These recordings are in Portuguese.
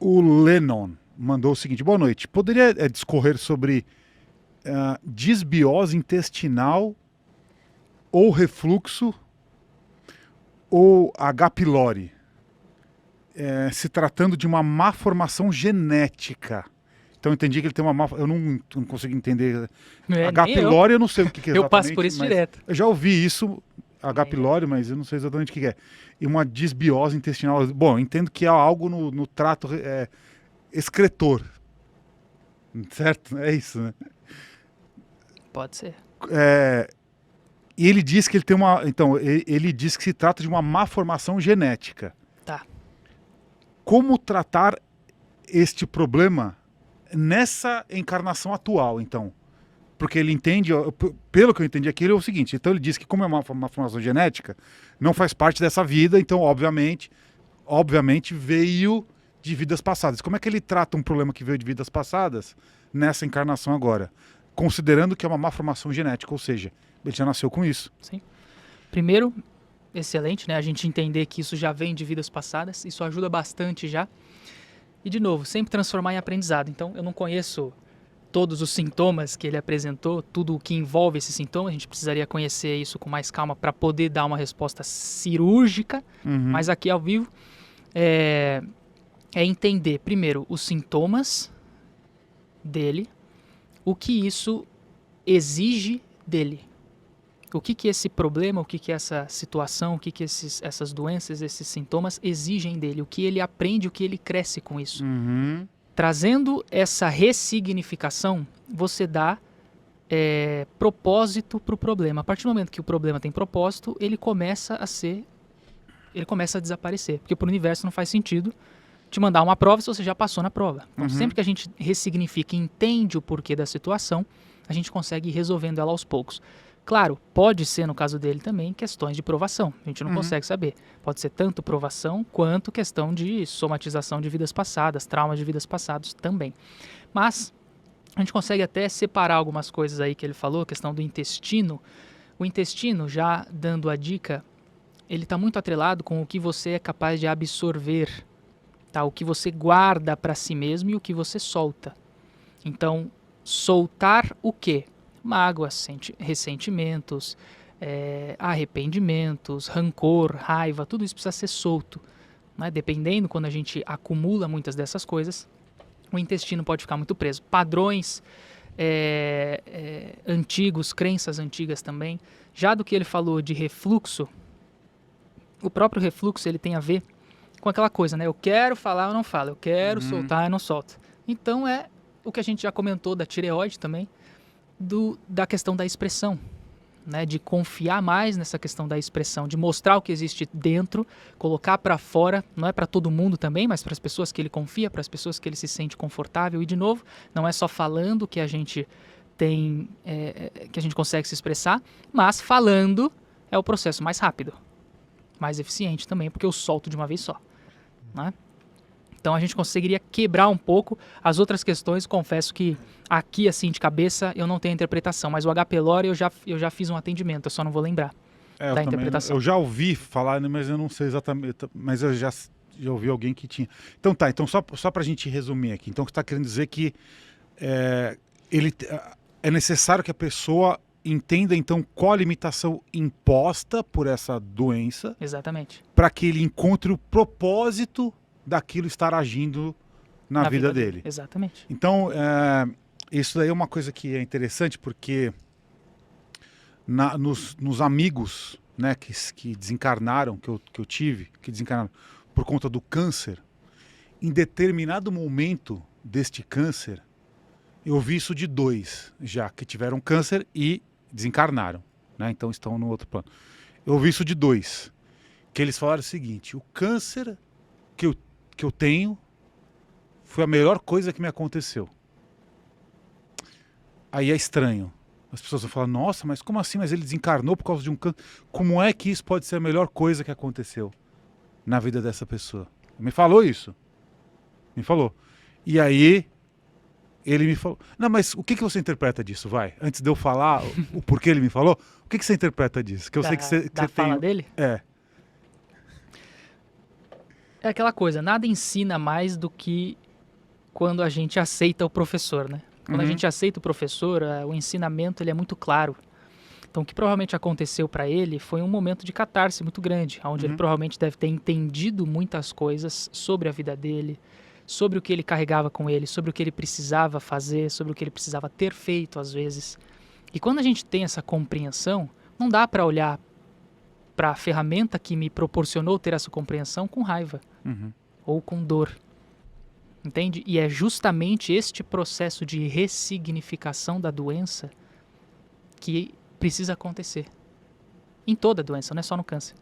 O Lennon mandou o seguinte: boa noite. Poderia discorrer sobre disbiose intestinal ou refluxo ou H. pylori, se tratando de uma má formação genética? Então eu entendi que ele tem uma má... Eu não consegui entender. H. pylori eu não sei o que é exatamente. Eu passo por isso direto. Eu já ouvi isso, H. pylori, mas eu não sei exatamente o que é. E uma disbiose intestinal. Bom, eu entendo que há algo no trato excretor. Certo? É isso, né? Pode ser. E ele diz que ele tem uma... Então, ele diz que se trata de uma má formação genética. Tá. Como tratar este problema nessa encarnação atual, então? Porque ele entende, pelo que eu entendi aqui, é o seguinte: então ele diz que como é uma formação genética, não faz parte dessa vida, então obviamente veio de vidas passadas. Como é que ele trata um problema que veio de vidas passadas nessa encarnação agora? Considerando que é uma má formação genética, ou seja, ele já nasceu com isso. Sim. Primeiro, excelente, né? A gente entender que isso já vem de vidas passadas, isso ajuda bastante já. E de novo, sempre transformar em aprendizado. Então, eu não conheço todos os sintomas que ele apresentou, tudo o que envolve esse sintoma, a gente precisaria conhecer isso com mais calma para poder dar uma resposta cirúrgica, mas aqui ao vivo é entender primeiro os sintomas dele, o que isso exige dele, o que esse problema, o que essa situação, o que essas doenças, esses sintomas exigem dele, o que ele aprende, o que ele cresce com isso. Trazendo essa ressignificação, você dá propósito para o problema. A partir do momento que o problema tem propósito, ele começa a desaparecer. Porque para o universo não faz sentido te mandar uma prova se você já passou na prova. Então, sempre que a gente ressignifica e entende o porquê da situação, a gente consegue ir resolvendo ela aos poucos. Claro, pode ser, no caso dele também, questões de provação. A gente não consegue saber. Pode ser tanto provação quanto questão de somatização de vidas passadas, traumas de vidas passadas também. Mas a gente consegue até separar algumas coisas aí que ele falou, a questão do intestino. O intestino, já dando a dica, ele está muito atrelado com o que você é capaz de absorver, tá? O que você guarda para si mesmo e o que você solta. Então, soltar o quê? Mágoas, ressentimentos, arrependimentos, rancor, raiva, tudo isso precisa ser solto, né? Dependendo, quando a gente acumula muitas dessas coisas, o intestino pode ficar muito preso. Padrões antigos, crenças antigas também. Já do que ele falou de refluxo, o próprio refluxo ele tem a ver com aquela coisa, né? Eu quero falar, eu não falo. Eu quero soltar, eu não solto. Então é o que a gente já comentou da tireoide também, da questão da expressão, né? De confiar mais nessa questão da expressão, de mostrar o que existe dentro, colocar para fora, não é para todo mundo também, mas para as pessoas que ele confia, para as pessoas que ele se sente confortável. E de novo, não é só falando que a gente tem, que a gente consegue se expressar, mas falando é o processo mais rápido, mais eficiente também, porque eu solto de uma vez só, né? Então a gente conseguiria quebrar um pouco as outras questões. Confesso que aqui, assim, de cabeça, eu não tenho interpretação. Mas o H. pylori eu já fiz um atendimento, eu só não vou lembrar da interpretação. Eu já ouvi falar, mas eu não sei exatamente. Mas eu já ouvi alguém que tinha. Então tá, então só para a gente resumir aqui. Então você está querendo dizer que é necessário que a pessoa entenda, então, qual a limitação imposta por essa doença. Exatamente. Para que ele encontre o propósito daquilo estar agindo na vida dele. Exatamente. Então, isso daí é uma coisa que é interessante, porque nos amigos, né, que desencarnaram, que eu tive, que desencarnaram por conta do câncer, em determinado momento deste câncer, eu vi isso de 2 já, que tiveram câncer e desencarnaram, né, então estão no outro plano. Eu vi isso de 2, que eles falaram o seguinte: o câncer que eu tenho foi a melhor coisa que me aconteceu. Aí é estranho. As pessoas vão falar: nossa, mas como assim? Mas ele desencarnou por causa de um câncer. Como é que isso pode ser a melhor coisa que aconteceu na vida dessa pessoa? Me falou isso. Me falou. E aí ele me falou: não, mas o que você interpreta disso? Vai, antes de eu falar o porquê ele me falou, o que você interpreta disso? Que eu sei que você fala dele? É aquela coisa, nada ensina mais do que quando a gente aceita o professor, né? Quando a gente aceita o professor, o ensinamento ele é muito claro. Então, o que provavelmente aconteceu para ele foi um momento de catarse muito grande, onde ele provavelmente deve ter entendido muitas coisas sobre a vida dele, sobre o que ele carregava com ele, sobre o que ele precisava fazer, sobre o que ele precisava ter feito às vezes. E quando a gente tem essa compreensão, não dá para olhar para a ferramenta que me proporcionou ter essa compreensão com raiva ou com dor. Entende? E é justamente este processo de ressignificação da doença que precisa acontecer. Em toda doença, não é só no câncer.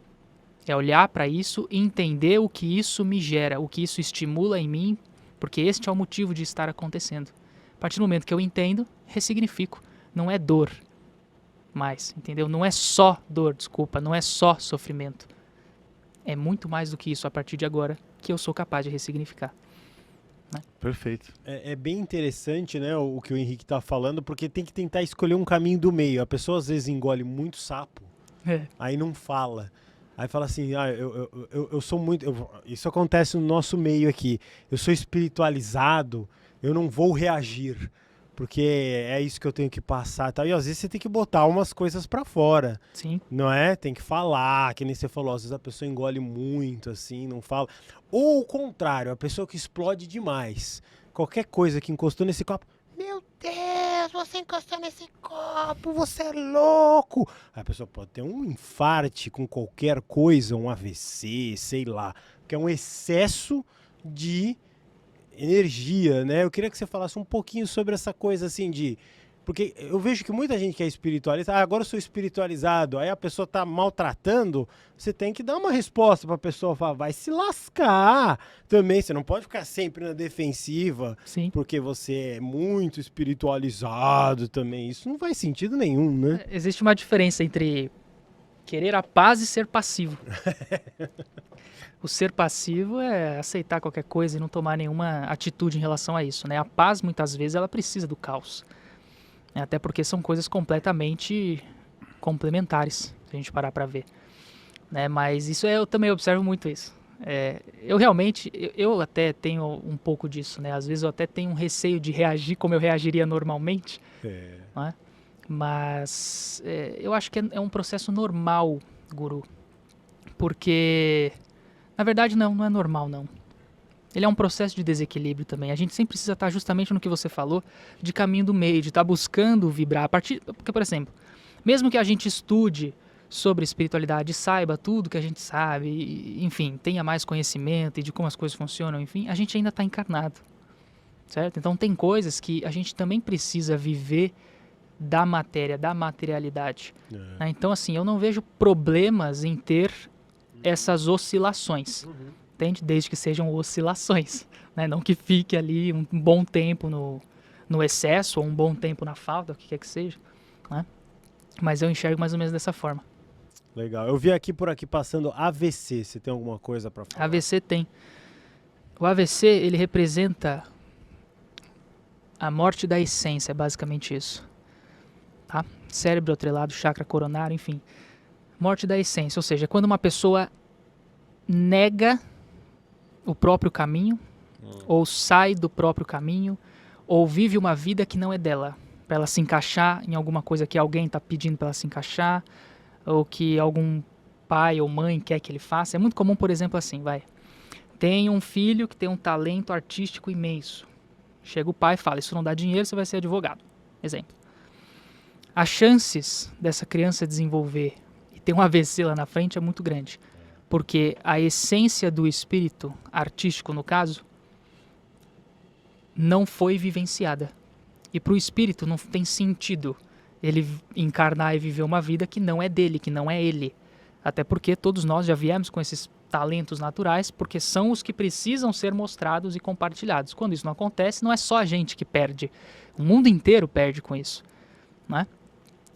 É olhar para isso e entender o que isso me gera, o que isso estimula em mim, porque este é o motivo de estar acontecendo. A partir do momento que eu entendo, ressignifico. Não é dor mais, entendeu? Não é só dor, desculpa, não é só sofrimento. É muito mais do que isso a partir de agora que eu sou capaz de ressignificar. Perfeito. É bem interessante, né, o que o Henrique tá falando, porque tem que tentar escolher um caminho do meio. A pessoa às vezes engole muito sapo, aí não fala. Aí fala assim, eu sou muito... isso acontece no nosso meio aqui. Eu sou espiritualizado, eu não vou reagir, porque é isso que eu tenho que passar e tal. E às vezes você tem que botar umas coisas pra fora. Sim. Não é? Tem que falar, que nem você falou. Às vezes a pessoa engole muito, assim, não fala. Ou o contrário, a pessoa que explode demais. Qualquer coisa que encostou nesse copo. Meu Deus, você encostou nesse copo, você é louco. Aí a pessoa pode ter um infarte com qualquer coisa, um AVC, sei lá. Que é um excesso de energia, né? Eu queria que você falasse um pouquinho sobre essa coisa assim de... Porque eu vejo que muita gente que é espiritualista, agora eu sou espiritualizado, aí a pessoa tá maltratando, você tem que dar uma resposta pra pessoa, falar, vai se lascar também, você não pode ficar sempre na defensiva, Sim. porque você é muito espiritualizado também, isso não faz sentido nenhum, né? Existe uma diferença entre querer a paz e ser passivo. O ser passivo é aceitar qualquer coisa e não tomar nenhuma atitude em relação a isso, né? A paz, muitas vezes, ela precisa do caos. Até porque são coisas completamente complementares, se a gente parar para ver. Né? Mas isso eu também observo muito isso. Eu realmente, eu até tenho um pouco disso, né? Às vezes eu até tenho um receio de reagir como eu reagiria normalmente. Né? Mas eu acho que é um processo normal, Guru. Porque, na verdade, não é normal, não. Ele é um processo de desequilíbrio também. A gente sempre precisa estar justamente no que você falou, de caminho do meio, de estar buscando vibrar. Porque, por exemplo, mesmo que a gente estude sobre espiritualidade, saiba tudo que a gente sabe, e, enfim, tenha mais conhecimento e de como as coisas funcionam, enfim, a gente ainda está encarnado, certo? Então tem coisas que a gente também precisa viver da matéria, da materialidade. Né? Então, assim, eu não vejo problemas em ter essas oscilações. Entende? Desde que sejam oscilações, né? Não que fique ali um bom tempo no excesso ou um bom tempo na falta, o que quer que seja, né? Mas eu enxergo mais ou menos dessa forma. Legal. Eu vi por aqui passando AVC. Você tem alguma coisa para falar? AVC tem. O AVC, ele representa a morte da essência, é basicamente isso. Tá? Cérebro atrelado, chakra coronário, enfim. Morte da essência, ou seja, quando uma pessoa nega o próprio caminho, ou sai do próprio caminho, ou vive uma vida que não é dela, para ela se encaixar em alguma coisa que alguém está pedindo para ela se encaixar, ou que algum pai ou mãe quer que ele faça. É muito comum, por exemplo, assim, tem um filho que tem um talento artístico imenso. Chega o pai e fala, isso não dá dinheiro, você vai ser advogado. Exemplo. As chances dessa criança desenvolver e ter um AVC lá na frente é muito grande. Porque a essência do espírito artístico, no caso, não foi vivenciada. E para o espírito não tem sentido ele encarnar e viver uma vida que não é dele, que não é ele. Até porque todos nós já viemos com esses talentos naturais, porque são os que precisam ser mostrados e compartilhados. Quando isso não acontece, não é só a gente que perde. O mundo inteiro perde com isso. Né?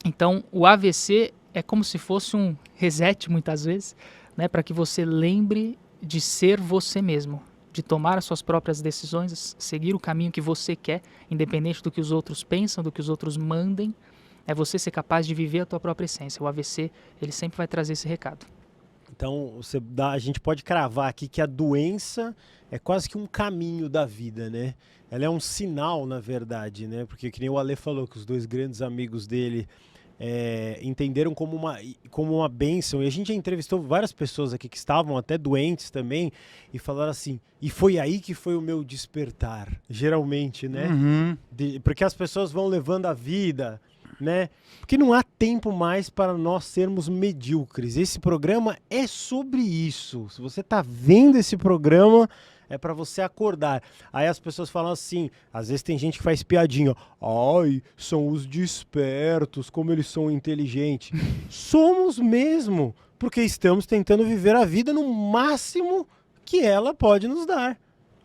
Então, o AVC é como se fosse um reset, muitas vezes, né, para que você lembre de ser você mesmo, de tomar as suas próprias decisões, seguir o caminho que você quer, independente do que os outros pensam, do que os outros mandem, é você ser capaz de viver a tua própria essência. O AVC, ele sempre vai trazer esse recado. Então, a gente pode cravar aqui que a doença é quase que um caminho da vida, né? Ela é um sinal, na verdade, né? Porque que nem o Ale falou, que os dois grandes amigos dele entenderam como uma bênção. E a gente já entrevistou várias pessoas aqui que estavam até doentes também e falaram assim, e foi aí que foi o meu despertar, geralmente, né? Uhum. Porque as pessoas vão levando a vida, né? Porque não há tempo mais para nós sermos medíocres. Esse programa é sobre isso. Se você está vendo esse programa, é para você acordar. Aí as pessoas falam assim, às vezes tem gente que faz piadinha. Ai, são os despertos, como eles são inteligentes. Somos mesmo, porque estamos tentando viver a vida no máximo que ela pode nos dar.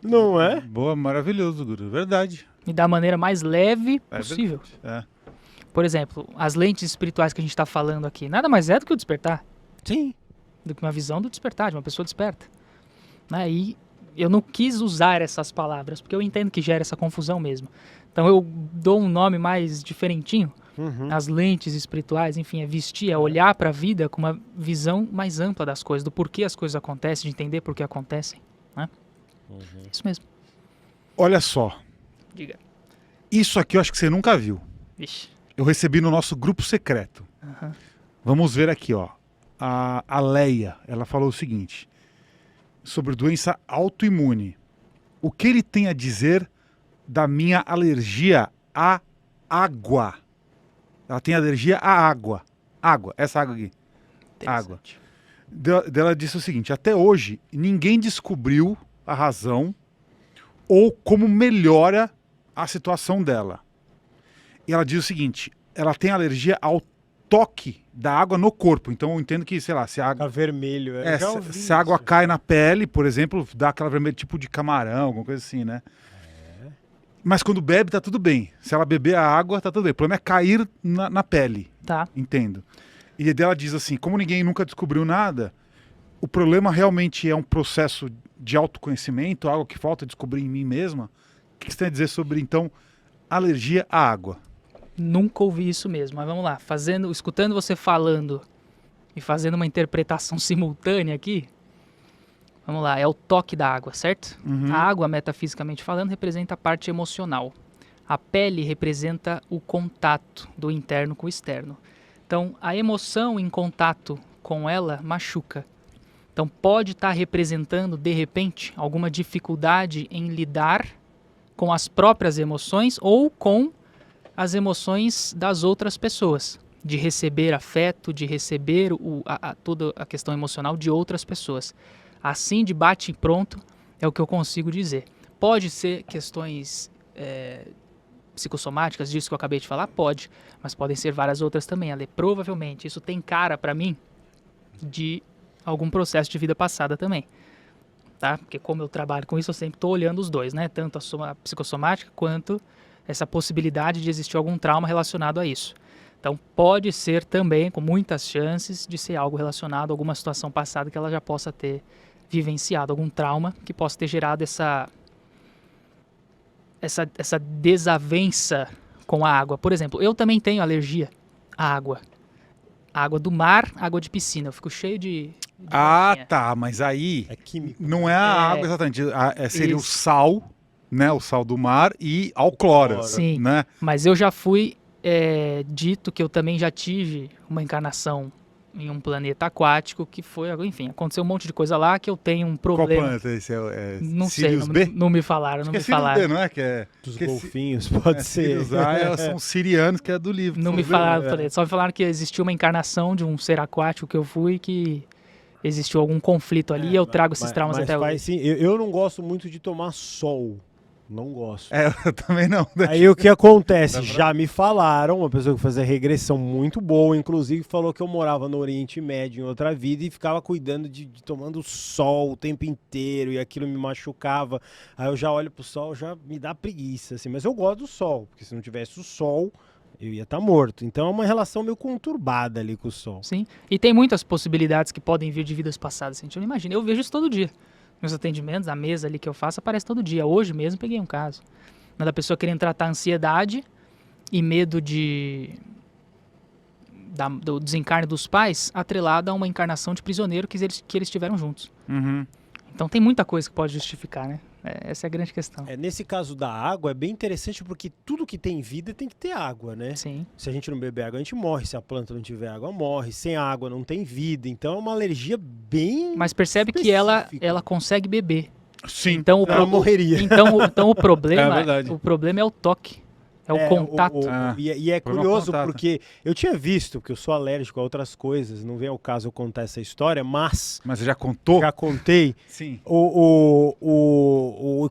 Não é? Boa, maravilhoso, Guru. Verdade. E da maneira mais leve possível. É. Por exemplo, as lentes espirituais que a gente está falando aqui, nada mais é do que o despertar. Sim. Do que uma visão do despertar, de uma pessoa desperta. Né? E eu não quis usar essas palavras, porque eu entendo que gera essa confusão mesmo. Então eu dou um nome mais diferentinho. As lentes espirituais, enfim, é vestir, é olhar para a vida com uma visão mais ampla das coisas, do porquê as coisas acontecem, de entender por que acontecem. Né? Isso mesmo. Olha só. Diga. Isso aqui eu acho que você nunca viu. Vixe. Eu recebi no nosso grupo secreto. Uhum. Vamos ver aqui, ó. A Leia, ela falou o seguinte, sobre doença autoimune. O que ele tem a dizer da minha alergia à água? Ela tem alergia à água. Água, essa água aqui. Água. Ela disse o seguinte, até hoje ninguém descobriu a razão ou como melhora a situação dela. E ela diz o seguinte, ela tem alergia ao toque da água no corpo. Então eu entendo que, sei lá, se a água... Fica vermelho. se a água cai na pele, por exemplo, dá aquela vermelha tipo de camarão, alguma coisa assim, né? Mas quando bebe, tá tudo bem. Se ela beber a água, tá tudo bem. O problema é cair na pele. Tá. Entendo. E dela diz assim, como ninguém nunca descobriu nada, o problema realmente é um processo de autoconhecimento, algo que falta descobrir em mim mesma. O que você tem a dizer sobre, então, alergia à água? Nunca ouvi isso mesmo, mas vamos lá. Escutando você falando e fazendo uma interpretação simultânea aqui, vamos lá, é o toque da água, certo? Uhum. A água, metafisicamente falando, representa a parte emocional. A pele representa o contato do interno com o externo. Então, a emoção em contato com ela machuca. Então, pode estar representando, de repente, alguma dificuldade em lidar com as próprias emoções ou com as emoções das outras pessoas, de receber afeto, de receber toda a questão emocional de outras pessoas. Assim, de bate e pronto, é o que eu consigo dizer. Pode ser questões psicossomáticas, disso que eu acabei de falar? Pode, mas podem ser várias outras também. Ale, provavelmente, isso tem cara, para mim, de algum processo de vida passada também. Tá? Porque como eu trabalho com isso, eu sempre estou olhando os dois, né? Tanto a psicossomática quanto essa possibilidade de existir algum trauma relacionado a isso. Então pode ser também, com muitas chances, de ser algo relacionado a alguma situação passada que ela já possa ter vivenciado, algum trauma que possa ter gerado essa desavença com a água. Por exemplo, eu também tenho alergia à água. Água do mar, água de piscina. Eu fico cheio de bolinha. Tá, mas aí É químico. não é a água exatamente, seria Isso. o sal, né, o sal do mar e ao cloro, Sim. né? Mas eu já fui dito que eu também já tive uma encarnação em um planeta aquático que foi, enfim, aconteceu um monte de coisa lá que eu tenho um Qual problema. planeta esse? Não sei, Sirius B? não me falaram, não Acho que me é Sirius falaram. B, não é? Que é Dos que golfinhos, pode ser. Sirius A são sirianos, que é do livro. Não me Vamos ver. falaram do planeta, só me falaram que existiu uma encarnação de um ser aquático que eu fui que existiu algum conflito ali e eu trago esses traumas mas até faz hoje. sim. Eu não gosto muito de tomar sol. Não gosto. Eu também não. Aí o que acontece? Já me falaram, uma pessoa que fazia regressão muito boa, inclusive falou que eu morava no Oriente Médio em outra vida e ficava cuidando de tomando sol o tempo inteiro e aquilo me machucava. Aí eu já olho pro sol, já me dá preguiça, assim. Mas eu gosto do sol, porque se não tivesse o sol, eu ia estar morto. Então é uma relação meio conturbada ali com o sol. Sim, e tem muitas possibilidades que podem vir de vidas passadas. Assim, a gente não imagina, eu vejo isso todo dia. Meus atendimentos, a mesa ali que eu faço aparece todo dia. Hoje mesmo peguei um caso. Da pessoa querendo tratar ansiedade e medo de do desencarne dos pais atrelada a uma encarnação de prisioneiro que eles tiveram juntos. Uhum. Então tem muita coisa que pode justificar, né? Essa é a grande questão. Nesse caso da água é bem interessante porque tudo que tem vida tem que ter água, né? Sim. Se a gente não beber água, a gente morre. Se a planta não tiver água, morre. Sem água não tem vida. Então é uma alergia bem Mas percebe que ela específica. consegue beber. Sim. Então Ela morreria. Então o É problema, verdade. o problema é o toque. É o contato. E é Foi mal curioso contato. porque eu tinha visto, que eu sou alérgico a outras coisas, não vem ao caso eu contar essa história, mas Mas você já contou? já contei. Sim.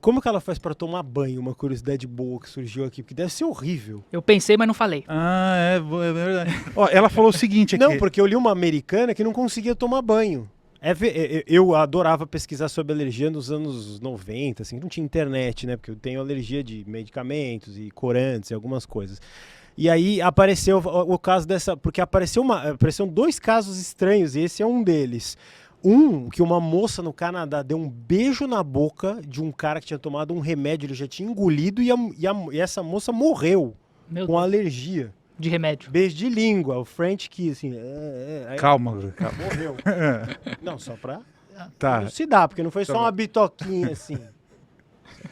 Como que ela faz pra tomar banho? Uma curiosidade boa que surgiu aqui, porque deve ser horrível. Eu pensei, mas não falei. Ah, é verdade. Ó, ela falou o seguinte aqui. Não, porque eu li uma americana que não conseguia tomar banho. Eu adorava pesquisar sobre alergia nos anos 90, assim, não tinha internet, né? Porque eu tenho alergia de medicamentos e corantes e algumas coisas. E aí apareceu o caso dessa, porque apareceram 2 casos estranhos e esse é um deles. Que uma moça no Canadá deu um beijo na boca de um cara que tinha tomado um remédio, ele já tinha engolido e essa moça morreu Meu com Deus, alergia. de remédio. Beijo de língua, o French kiss, assim. Aí Calma. morreu. Não, só pra Tá. elucidar, porque não foi Tá só bom. uma bitoquinha assim.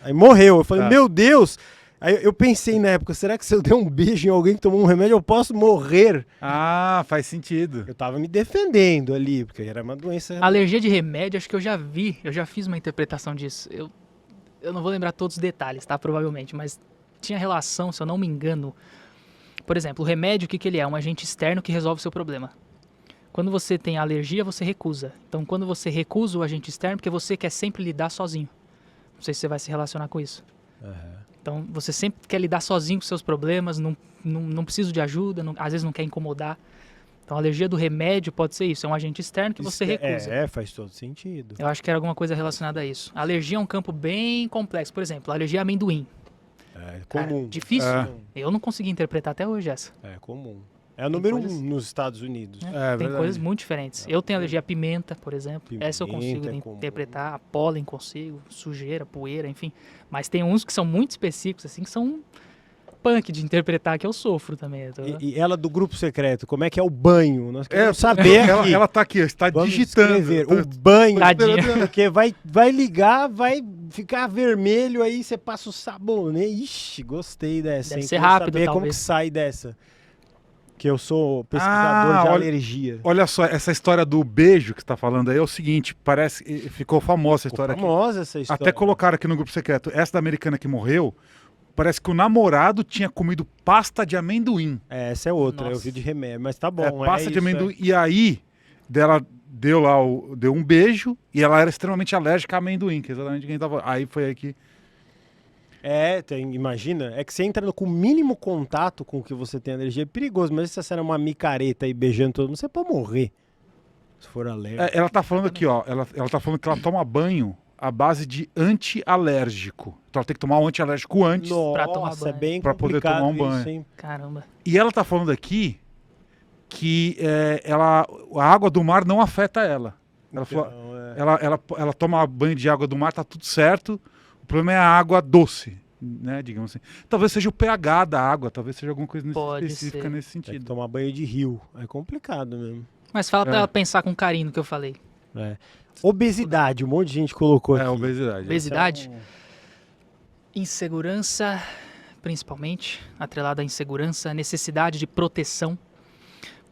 Aí morreu. Eu falei, Tá. meu Deus! Aí eu pensei na época, será que se eu der um beijo em alguém que tomou um remédio, eu posso morrer? Ah, faz sentido. Eu tava me defendendo ali, porque era uma doença. Alergia de remédio, acho que eu já fiz uma interpretação disso. Eu não vou lembrar todos os detalhes, tá? Provavelmente, mas tinha relação, se eu não me engano. Por exemplo, o remédio, o que ele é? Um agente externo que resolve o seu problema. Quando você tem alergia, você recusa. Então, quando você recusa o agente externo, porque você quer sempre lidar sozinho. Não sei se você vai se relacionar com isso. Então, você sempre quer lidar sozinho com seus problemas, não precisa de ajuda, às vezes não quer incomodar. Então, a alergia do remédio pode ser isso, é um agente externo que você recusa. Faz todo sentido. Eu acho que era alguma coisa relacionada a isso. A alergia é um campo bem complexo. Por exemplo, a alergia a amendoim. É Cara, comum. difícil. É. Eu não consegui interpretar até hoje essa. É comum. É o número coisas- 1 nos Estados Unidos. Né? É Tem verdade. coisas muito diferentes. Eu tenho alergia a pimenta, por exemplo. Essa eu consigo Pimenta é comum. interpretar. A pólen consigo. Sujeira, poeira, enfim. Mas tem uns que são muito específicos, assim, que são punk de interpretar, que eu sofro também. E ela do grupo secreto, como é que é o banho? Nós É, queremos saber aqui. ela tá aqui, está Vamos digitando. escrever o banho, Tadinha. porque vai ligar, vai ficar vermelho, aí você passa o sabonete. Ixi, gostei dessa. Deve hein? ser Quero rápido, saber como que talvez. sai dessa. Que eu sou pesquisador de olha- alergia. Olha só, essa história do beijo que você tá falando aí é o seguinte, ficou famosa essa Ficou história aqui. famosa essa história. Até colocaram aqui no grupo secreto, essa da americana que morreu, parece que o namorado tinha comido pasta de amendoim. Essa é outra, eu Nossa. vi de remédio, mas tá bom. Pasta de isso, amendoim. E aí, dela deu lá, deu um beijo e ela era extremamente alérgica a amendoim, que é exatamente quem tava. Aí foi aí que. Imagina, é que você entra com o mínimo contato com o que você tem alergia, é perigoso, mas se você era uma micareta aí beijando todo mundo, você pode morrer. Se for alérgico. Ela tá falando aqui, ó. Ela tá falando que ela toma banho à base de anti-alérgico. Então ela tem que tomar um anti-alérgico antes. pra tomar Nossa, é banho. bem Pra poder complicado tomar um banho. isso, hein? Caramba. E ela tá falando aqui que a água do mar não afeta ela. Ela, falou, Então, ela toma banho de água do mar, tá tudo certo. O problema é a água doce, né? Digamos assim. Talvez seja o pH da água, talvez seja alguma coisa Pode específica ser. nesse tem que sentido. tomar banho de rio. É complicado mesmo. Mas fala pra É. ela pensar com carinho no que eu falei. Obesidade, um monte de gente colocou É aqui. obesidade. Obesidade. Insegurança, principalmente, atrelada à insegurança, necessidade de proteção,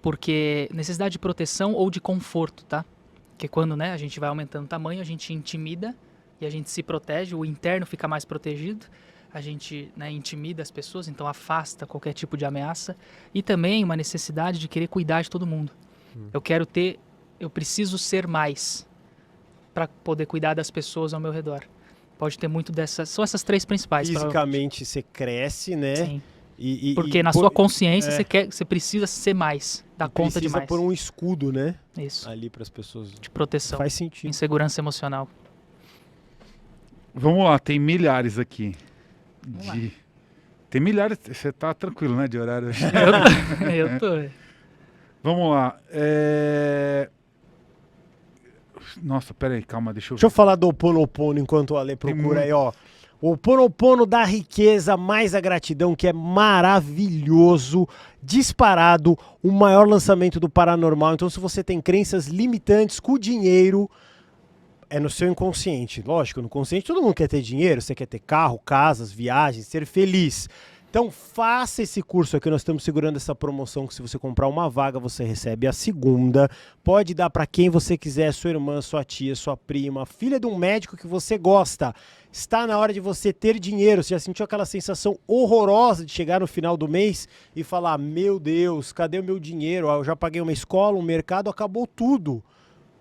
porque necessidade de proteção ou de conforto, tá? Porque quando, né, a gente vai aumentando o tamanho, a gente intimida e a gente se protege, o interno fica mais protegido, a gente, né, intimida as pessoas, então afasta qualquer tipo de ameaça, e também uma necessidade de querer cuidar de todo mundo. Eu preciso ser mais para poder cuidar das pessoas ao meu redor. Pode ter muito dessas. São essas 3 principais. Fisicamente você cresce, né? Sim. E Porque na sua consciência é. você precisa ser mais. Dar conta de precisa mais. pôr um escudo, né? Isso. Ali para as pessoas. De proteção. Faz sentido. Insegurança emocional. Vamos lá, tem milhares aqui. Vamos lá. Tem milhares. Você tá tranquilo, né, de horário? Eu tô. Vamos lá. Nossa, peraí, calma, deixa eu Deixa eu falar do Oponopono enquanto o Ale procura muito. aí, ó. O Ho'oponopono da riqueza mais a gratidão, que é maravilhoso, disparado, o maior lançamento do paranormal. Então, se você tem crenças limitantes com o dinheiro, é no seu inconsciente. Lógico, no consciente todo mundo quer ter dinheiro, você quer ter carro, casas, viagens, ser feliz. Então faça esse curso aqui, nós estamos segurando essa promoção que se você comprar uma vaga, você recebe a segunda. Pode dar para quem você quiser, sua irmã, sua tia, sua prima, filha de um médico que você gosta. Está na hora de você ter dinheiro. Você já sentiu aquela sensação horrorosa de chegar no final do mês e falar, meu Deus, cadê o meu dinheiro? Eu já paguei uma escola, um mercado, acabou tudo.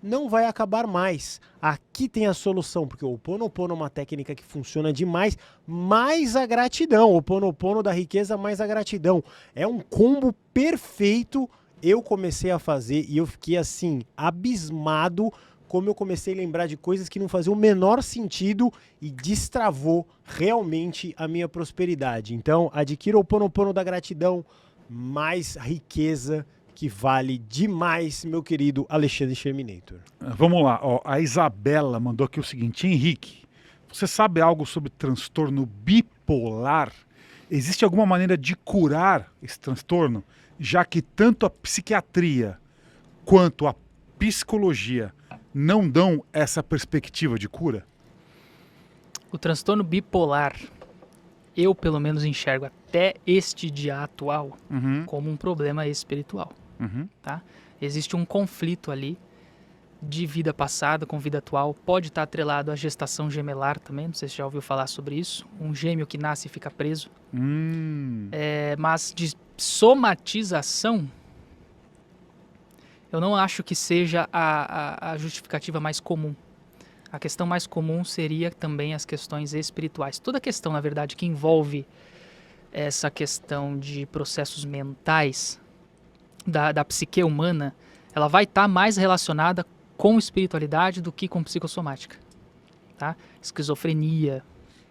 Não vai acabar mais. Aqui tem a solução, porque o Ho'oponopono é uma técnica que funciona demais, mais a gratidão. O Ho'oponopono da riqueza mais a gratidão. É um combo perfeito. Eu comecei a fazer e eu fiquei assim, abismado, como eu comecei a lembrar de coisas que não faziam o menor sentido e destravou realmente a minha prosperidade. Então, adquira o Ho'oponopono da gratidão, mais riqueza, que vale demais, meu querido Alexandre Sherminator. Vamos lá, ó, a Isabela mandou aqui o seguinte: Henrique, você sabe algo sobre transtorno bipolar? Existe alguma maneira de curar esse transtorno, já que tanto a psiquiatria quanto a psicologia não dão essa perspectiva de cura? O transtorno bipolar, eu pelo menos enxergo até este dia atual como um problema espiritual. Tá? Existe um conflito ali de vida passada com vida atual, pode estar atrelado à gestação gemelar também, não sei se você já ouviu falar sobre isso, um gêmeo que nasce e fica preso. Mas de somatização, eu não acho que seja a justificativa mais comum. A questão mais comum seria também as questões espirituais. Toda questão, na verdade, que envolve essa questão de processos mentais da psique humana, ela vai estar mais relacionada com espiritualidade do que com psicossomática. Tá? Esquizofrenia,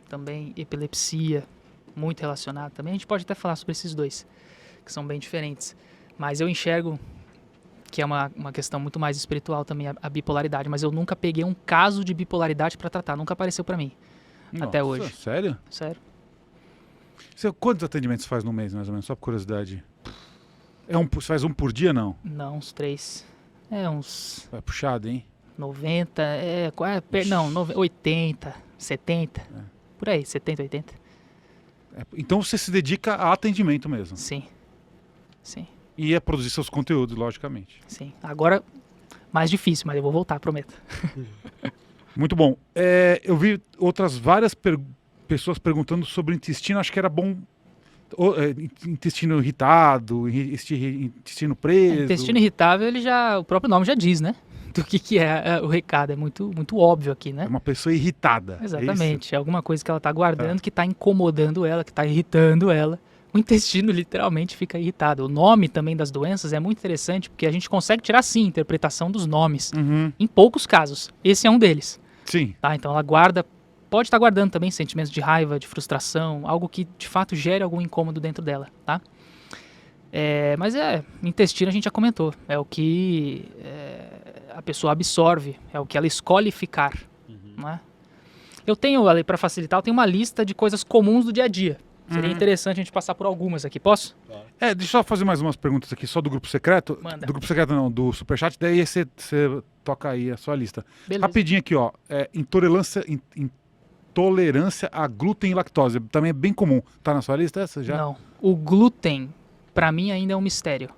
também epilepsia, muito relacionado também. A gente pode até falar sobre esses dois, que são bem diferentes. Mas eu enxergo que é uma questão muito mais espiritual também, a bipolaridade. Mas eu nunca peguei um caso de bipolaridade para tratar, nunca apareceu para mim, até hoje. Sério? Sério. Você, quantos atendimentos faz no mês, mais ou menos? Só por curiosidade. Você faz um por dia, não? Não, uns 3. Uns... É puxado, hein? 90, 80, 70. Por aí, 70, 80. Então você se dedica a atendimento mesmo? Sim. Sim. E a produzir seus conteúdos, logicamente. Sim. Agora, mais difícil, mas eu vou voltar, prometo. Muito bom. Eu vi outras várias pessoas perguntando sobre o intestino. Acho que era bom... intestino irritado, intestino preso. Intestino irritável, o próprio nome já diz, né? Do que é o recado. É muito, muito óbvio aqui, né? É uma pessoa irritada. Exatamente. É alguma coisa que ela está guardando, que está incomodando ela, que está irritando ela. O intestino literalmente fica irritado. O nome também das doenças é muito interessante, porque a gente consegue tirar, sim, interpretação dos nomes. Em poucos casos. Esse é um deles. Sim. Tá? Então ela guarda... Pode estar guardando também sentimentos de raiva, de frustração, algo que de fato gere algum incômodo dentro dela, tá? Mas intestino a gente já comentou, é o que a pessoa absorve, é o que ela escolhe ficar, não é? Eu tenho ali, para facilitar, eu tenho uma lista de coisas comuns do dia a dia. Seria interessante a gente passar por algumas aqui, posso? Deixa eu só fazer mais umas perguntas aqui, só do grupo secreto. Manda. Do grupo secreto não, do Superchat, daí você toca aí a sua lista. Beleza. Rapidinho aqui, ó, intolerância a glúten e lactose. Também é bem comum. Tá na sua lista essa já? Não. O glúten, para mim, ainda é um mistério.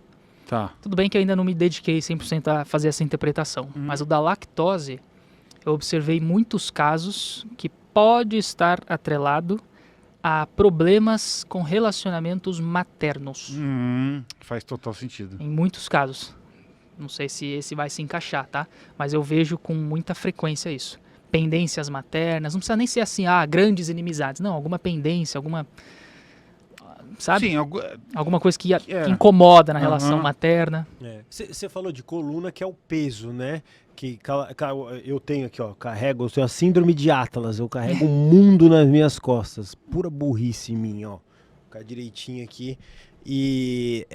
Tá. Tudo bem que eu ainda não me dediquei 100% a fazer essa interpretação. Mas o da lactose, eu observei muitos casos que pode estar atrelado a problemas com relacionamentos maternos. Faz total sentido. Em muitos casos. Não sei se esse vai se encaixar, tá? Mas eu vejo com muita frequência isso. Pendências maternas, não precisa nem ser assim, grandes inimizades. Não, alguma pendência, alguma... Sabe? Sim, alguma coisa que incomoda na Uhum. relação materna. Você falou de coluna, que é o peso, né? Que eu tenho aqui, ó, eu tenho a síndrome de Atlas, eu carrego o mundo nas minhas costas. Pura burrice minha, ó. Vou ficar direitinho aqui. E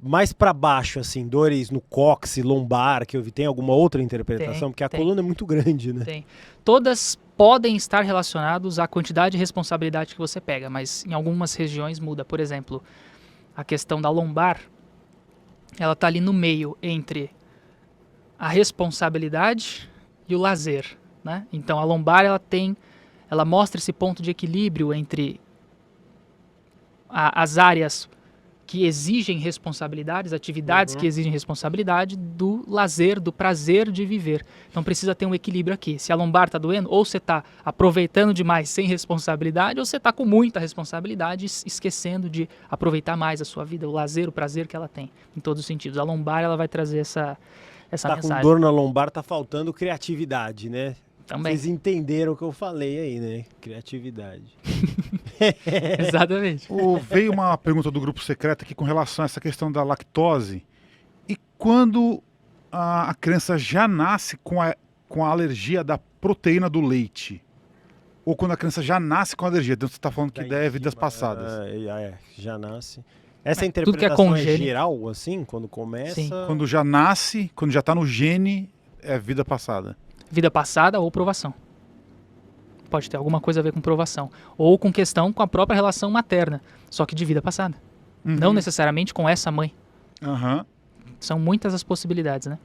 mais pra baixo, assim, dores no cóccix, lombar, que eu vi. Tem alguma outra interpretação? Porque a coluna é muito grande, né? Tem. Todas podem estar relacionados à quantidade de responsabilidade que você pega, mas em algumas regiões muda. Por exemplo, a questão da lombar, ela está ali no meio entre a responsabilidade e o lazer, né? Então a lombar ela mostra esse ponto de equilíbrio entre as áreas que exigem responsabilidades, atividades que exigem responsabilidade, do lazer, do prazer de viver. Então precisa ter um equilíbrio aqui. Se a lombar está doendo, ou você está aproveitando demais sem responsabilidade, ou você está com muita responsabilidade esquecendo de aproveitar mais a sua vida, o lazer, o prazer que ela tem, em todos os sentidos. A lombar ela vai trazer essa mensagem. Com dor na lombar, tá faltando criatividade, né? Também. Vocês entenderam o que eu falei aí, né? Criatividade. Exatamente. Veio uma pergunta do grupo secreto aqui com relação a essa questão da lactose. E quando a criança já nasce com a alergia da proteína do leite? Ou quando a criança já nasce com alergia? Então você está falando que é vidas passadas. Já nasce. Essa tudo que é interpretação é congênito. geral, assim, quando começa? Sim. Quando já nasce, quando já está no gene, é vida passada. Vida passada ou provação. Pode ter alguma coisa a ver com provação. Ou com questão com a própria relação materna, só que de vida passada. Não necessariamente com essa mãe. Aham. São muitas as possibilidades, né?